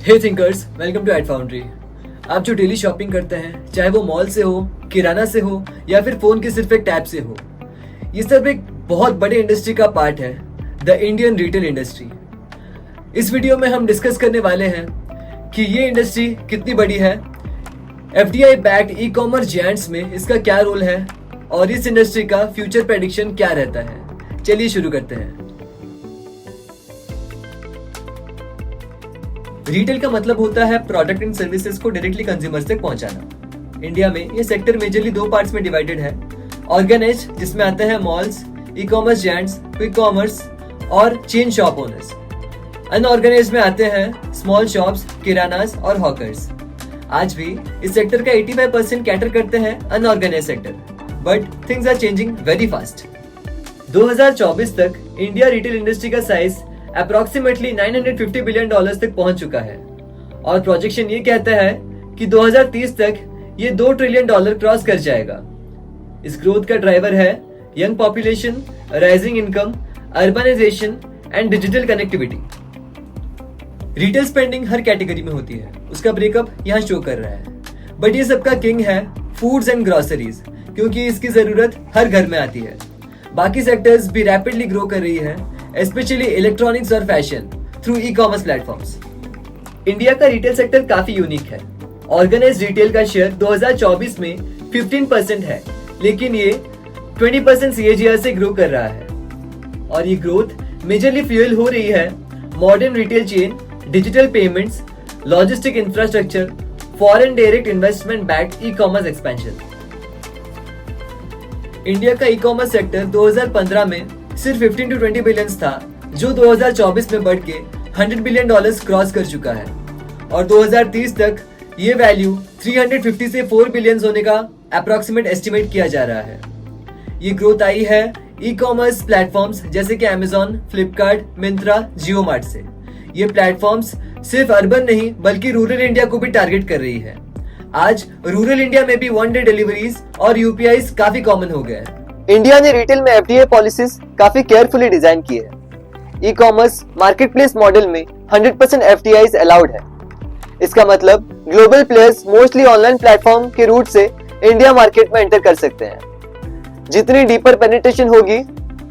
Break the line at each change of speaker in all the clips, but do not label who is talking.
Hey thinkers, welcome to Ed Foundry. आप जो daily shopping करते हैं, चाहे वो मॉल से हो, किराना से हो या फिर फोन के सिर्फ एक टैब से हो, ये सब एक बहुत बड़े इंडस्ट्री का पार्ट है, द इंडियन रिटेल इंडस्ट्री। इस वीडियो में हम डिस्कस करने वाले हैं कि ये इंडस्ट्री कितनी बड़ी है, FDI backed e commerce giants में इसका क्या रोल है और इस इंडस्ट्री का फ्यूचर प्रेडिक्शन क्या रहता है। चलिए शुरू करते हैं। रिटेल का मतलब होता है प्रोडक्ट एंड सर्विसेज को डायरेक्टली कंज्यूमर्स तक पहुंचाना। इंडिया में ये सेक्टर मेजरली दो पार्ट्स में डिवाइडेड है। ऑर्गेनाइज्ड, जिसमें आते हैं malls, e commerce giants, quick commerce और चेन शॉप ओनर्स। अनऑर्गेनाइज्ड में आते हैं स्मॉल शॉप्स, किरानास और हॉकर्स। आज भी इस सेक्टर का 85% कैटर करते हैं unorganised sector, but things are changing very fast. 2024 तक इंडिया रिटेल इंडस्ट्री का साइज अप्रोक्सीमेटली $950 बिलियन तक पहुंच चुका है और प्रोजेक्शन ये कहता है कि 2030 तक ये $2 ट्रिलियन क्रॉस कर जाएगा। इस ग्रोथ का ड्राइवर है young population, rising income, urbanisation and digital connectivity. Retail spending हर कैटेगरी में होती है, उसका ब्रेकअप यहाँ शो कर रहा है, बट ये सबका किंग है फूड्स एंड ग्रोसरीज, क्योंकि इसकी जरूरत हर घर में आती है। बाकी सेक्टर्स भी रैपिडली ग्रो कर रही है, especially इलेक्ट्रॉनिक्स और fashion through e commerce platforms. India का रिटेल सेक्टर काफी यूनिक है। ऑर्गेनाइज्ड रिटेल का शेयर 2024 में 15% है, लेकिन ये 20% CAGR से ग्रो कर रहा है और ये ग्रोथ मेजरली फ्यूल हो रही है modern retail chain, digital payments, logistic infrastructure, foreign direct investment backed e commerce expansion. India का ई कॉमर्स सेक्टर 2015 में सिर्फ 15 to 20 बिलियन था, जो 2024 में बढ़ के $100 बिलियन क्रॉस कर चुका है और 2030 तक ये वैल्यू 350 से 4 बिलियन होने का अप्रोक्सीमेट एस्टिमेट किया जा रहा है। ये ग्रोथ आई है ई कॉमर्स प्लेटफॉर्म्स जैसे कि Amazon, फ्लिपकार्ट, मिंत्रा, जियो मार्ट से। ये प्लेटफॉर्म्स सिर्फ अर्बन नहीं बल्कि रूरल इंडिया को भी टारगेट कर रही है। आज रूरल इंडिया में भी वन डे डिलीवरीज और यूपीआई काफी कॉमन हो गए हैं।
इंडिया ने रिटेल में एफडीआई पॉलिसीज काफी केयरफुली डिजाइन की है। ई कॉमर्स मार्केटप्लेस मॉडल में 100% एफडीआईज अलाउड है। इसका मतलब global players mostly online platform के रूट से इंडिया मार्केट में एंटर कर सकते हैं। जितनी डीपर पेनिट्रेशन होगी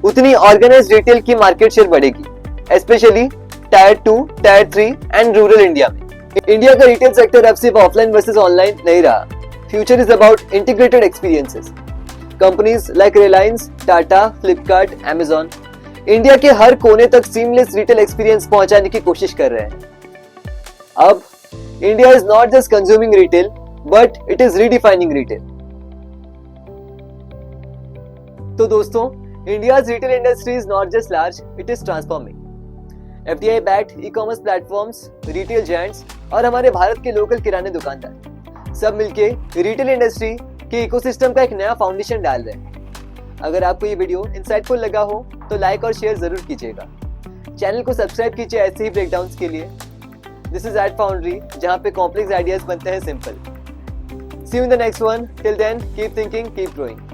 उतनी ऑर्गेनाइज्ड रिटेल की मार्केट शेयर बढ़ेगी, specially tyre 2, tyre 3 and rural India में। इंडिया का रिटेल सेक्टर अब सिर्फ ऑफलाइन वर्सेस ऑनलाइन नहीं रहा। Future is about integrated experiences. Companies like Reliance, Tata, Flipkart, Amazon India के हर कोने तक सीमलेस रिटेल एक्सपीरियंस पहुंचाने की कोशिश कर रहे हैं। अब India is not just consuming retail, but it is redefining retail. तो दोस्तों, India's retail industry is not just large, it is transforming. FDI backed e commerce platforms, retail giants और हमारे भारत के लोकल किराने दुकानदार सब मिलके रिटेल इंडस्ट्री के इकोसिस्टम का एक नया फाउंडेशन डाल रहे हैं। अगर आपको ये वीडियो इंसाइटफुल लगा हो तो लाइक और शेयर जरूर कीजिएगा। चैनल को सब्सक्राइब कीजिए ऐसे ही ब्रेकडाउन्स के लिए। दिस इज एड फाउंड्री, जहां पे कॉम्प्लेक्स आइडियाज बनते हैं simple. See you in the next one. Till then, keep thinking, keep growing.